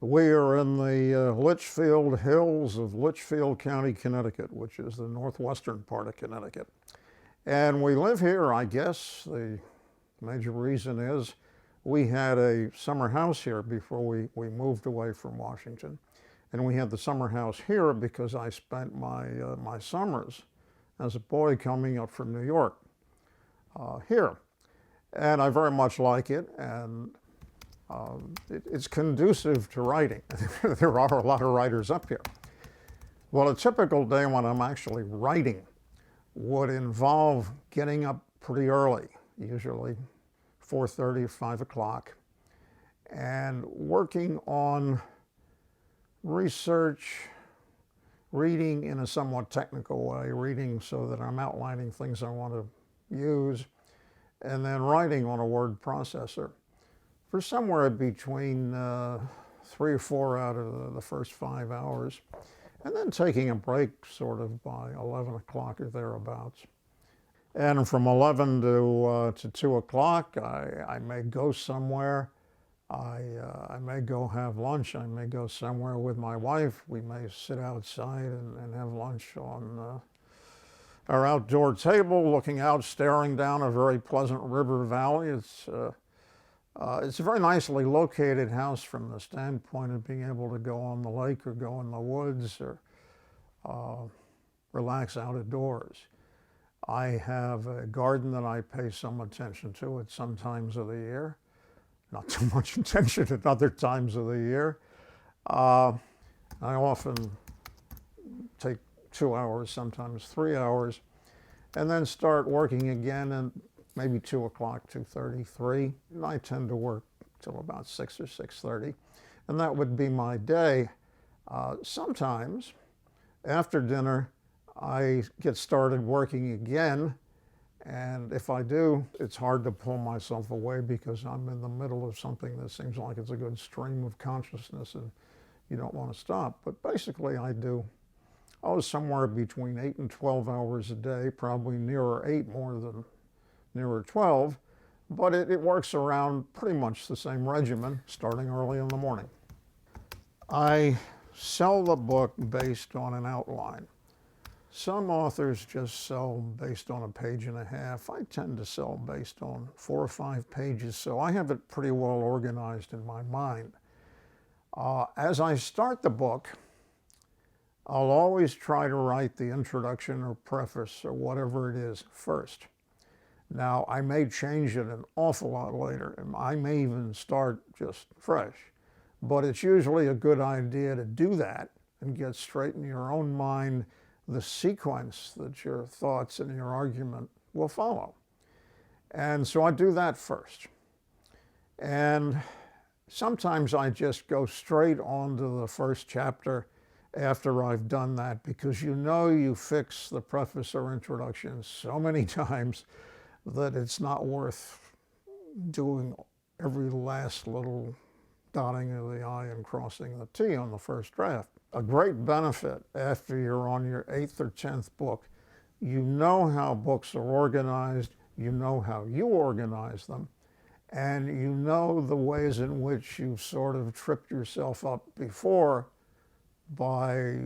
We are in the Litchfield Hills of Litchfield County, Connecticut, which is the northwestern part of Connecticut. And we live here, I guess. The major reason is we had a summer house here before we moved away from Washington. And we had the summer house here because I spent my summers as a boy coming up from New York here. And I very much like it, and it's conducive to writing. There are a lot of writers up here. Well, a typical day when I'm actually writing would involve getting up pretty early, usually 4:30 or 5 o'clock, and working on research, reading in a somewhat technical way, reading so that I'm outlining things I want to use, and then writing on a word processor for somewhere between 3 or 4 out of the first 5 hours, and then taking a break sort of by 11 o'clock or thereabouts. And from 11 to 2 o'clock, I may go somewhere. I may go have lunch. I may go somewhere with my wife. We may sit outside and have lunch on our outdoor table, looking out, staring down a very pleasant river valley. It's a very nicely located house from the standpoint of being able to go on the lake or go in the woods or relax outdoors. I have a garden that I pay some attention to at some times of the year, not too much attention at other times of the year. I often take 2 hours, sometimes 3 hours, and then start working again at maybe 2 o'clock, 2:30, 3. And I tend to work till about 6 or 6:30, and that would be my day. Sometimes after dinner, I get started working again, and if I do, it's hard to pull myself away because I'm in the middle of something that seems like it's a good stream of consciousness and you don't want to stop. But basically I do, somewhere between 8 and 12 hours a day, probably nearer 8 more than nearer 12, but it works around pretty much the same regimen, starting early in the morning. I sell the book based on an outline. Some authors just sell based on a page and a half. I tend to sell based on 4 or 5 pages, so I have it pretty well organized in my mind. As I start the book, I'll always try to write the introduction or preface or whatever it is first. Now, I may change it an awful lot later, and I may even start just fresh, but it's usually a good idea to do that and get straight in your own mind the sequence that your thoughts and your argument will follow. And so I do that first. And sometimes I just go straight on to the first chapter after I've done that, because you fix the preface or introduction so many times that it's not worth doing every last little dotting of the I and crossing the T on the first draft. A great benefit after you're on your 8th or 10th book, you know how books are organized, you know how you organize them, and you know the ways in which you've sort of tripped yourself up before by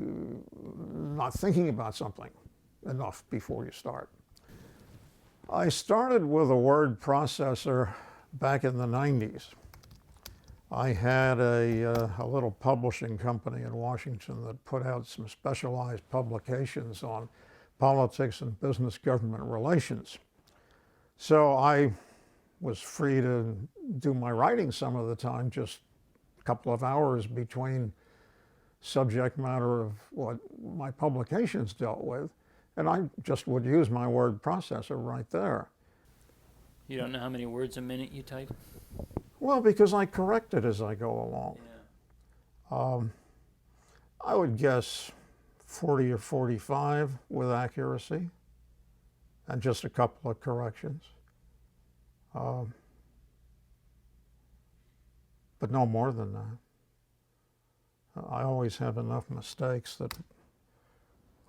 not thinking about something enough before you start. I started with a word processor back in the 90s. I had a little publishing company in Washington that put out some specialized publications on politics and business government relations. So I was free to do my writing some of the time, just a couple of hours between subject matter of what my publications dealt with, and I just would use my word processor right there. You don't know how many words a minute you type? Well, because I correct it as I go along. Yeah. I would guess 40 or 45 with accuracy and just a couple of corrections. But no more than that. I always have enough mistakes that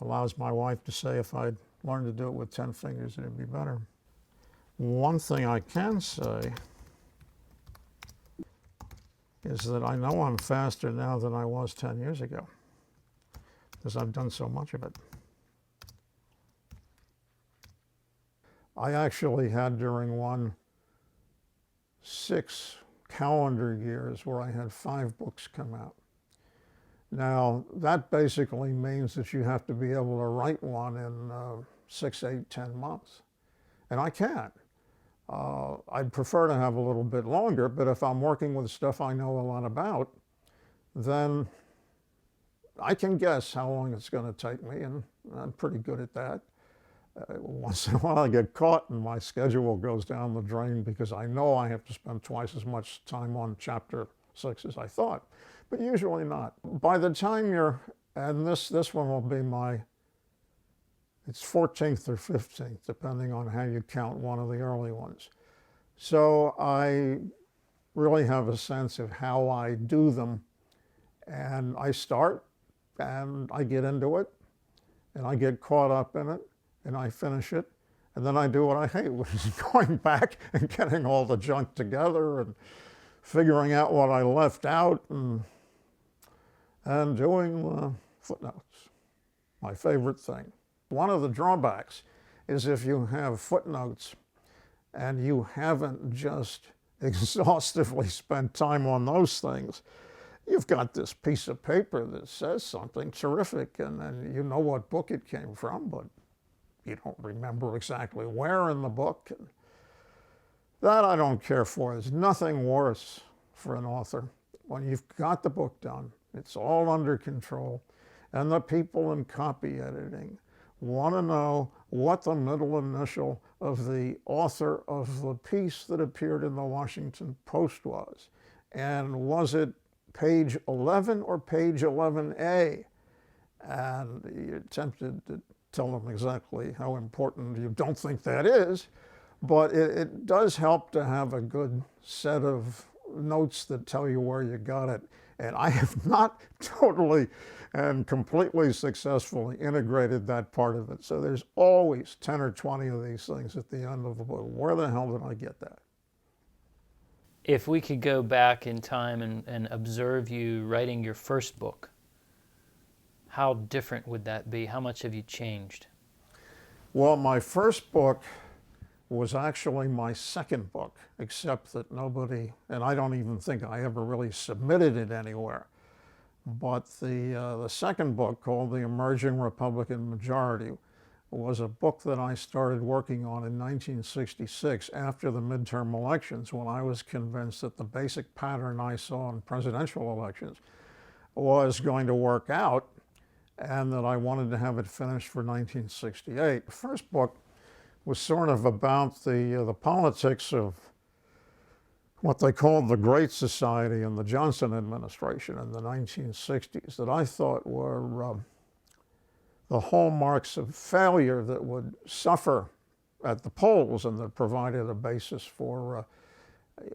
allows my wife to say if I'd learned to do it with 10 fingers, it'd be better. One thing I can say is that I know I'm faster now than I was 10 years ago because I've done so much of it. I actually had during one 6 calendar years where I had 5 books come out. Now, that basically means that you have to be able to write one in 6, 8, 10 months. And I can. I'd prefer to have a little bit longer, but if I'm working with stuff I know a lot about, then I can guess how long it's going to take me, and I'm pretty good at that. Once in a while I get caught and my schedule goes down the drain because I know I have to spend twice as much time on chapter 6 as I thought, but usually not. By the time you're, and this one will be it's 14th or 15th, depending on how you count one of the early ones. So I really have a sense of how I do them, and I start and I get into it and I get caught up in it and I finish it, and then I do what I hate, which is going back and getting all the junk together and figuring out what I left out and doing the footnotes, my favorite thing. One of the drawbacks is if you have footnotes and you haven't just exhaustively spent time on those things, you've got this piece of paper that says something terrific and you know what book it came from, but you don't remember exactly where in the book. And that I don't care for. There's nothing worse for an author when you've got the book done, it's all under control, and the people in copy editing want to know what the middle initial of the author of the piece that appeared in the Washington Post was. And was it page 11 or page 11A? And you're tempted to tell them exactly how important you don't think that is, but it does help to have a good set of notes that tell you where you got it. And I have not totally and completely successfully integrated that part of it. So there's always 10 or 20 of these things at the end of the book. Where the hell did I get that? If we could go back in time and observe you writing your first book, how different would that be? How much have you changed? Well, my first book was actually my second book, except that nobody, and I don't even think I ever really submitted it anywhere. But the second book, called The Emerging Republican Majority, was a book that I started working on in 1966 after the midterm elections, when I was convinced that the basic pattern I saw in presidential elections was going to work out, and that I wanted to have it finished for 1968. The first book was sort of about the politics of what they called the Great Society and the Johnson administration in the 1960s that I thought were the hallmarks of failure that would suffer at the polls, and that provided a basis for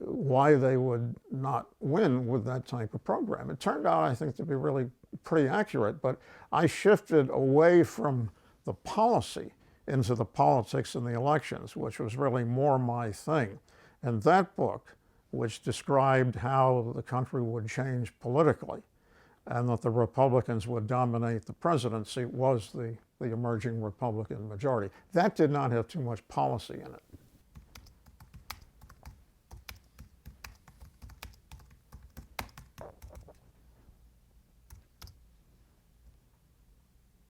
why they would not win with that type of program. It turned out, I think, to be really pretty accurate, but I shifted away from the policy into the politics and the elections, which was really more my thing. And that book, which described how the country would change politically and that the Republicans would dominate the presidency, was the Emerging Republican Majority. That did not have too much policy in it.